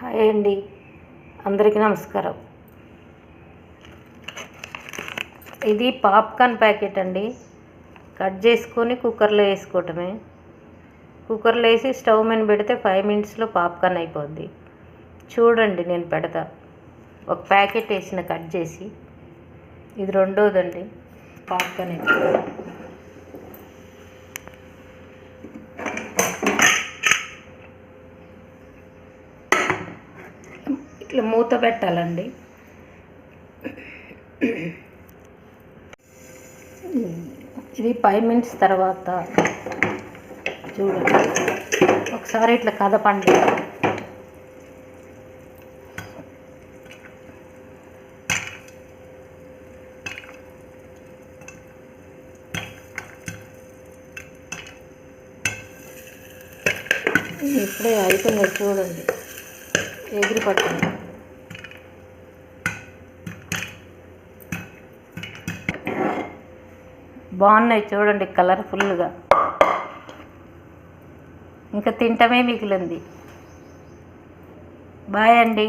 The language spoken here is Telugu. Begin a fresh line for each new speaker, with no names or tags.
హాయ్ అండి, అందరికీ నమస్కారం. ఇది పాప్కార్న్ ప్యాకెట్ అండి. కట్ చేసుకొని కుక్కర్లో వేసుకోవటమే. కుక్కర్లో వేసి స్టవ్ మీద పెడితే 5 మినిట్స్లో పాప్కార్న్ అయిపోద్ది. చూడండి, నేను పెడతా. ఒక ప్యాకెట్ వేసిన కట్ చేసి. ఇది రెండోదండి పాప్కార్న్ అయితే. ఇట్లా మూత పెట్టాలండి. ఇది 5 మినిట్స్ తర్వాత చూడండి, ఒకసారి ఇట్లా కదపండి. ఇప్పుడే అవుతుంది, చూడండి, ఎగిరి పట్టండి. బాగున్నాయి చూడండి, కలర్ఫుల్గా. ఇంకా తింటమే మిగిలింది. బాయ్ అండి.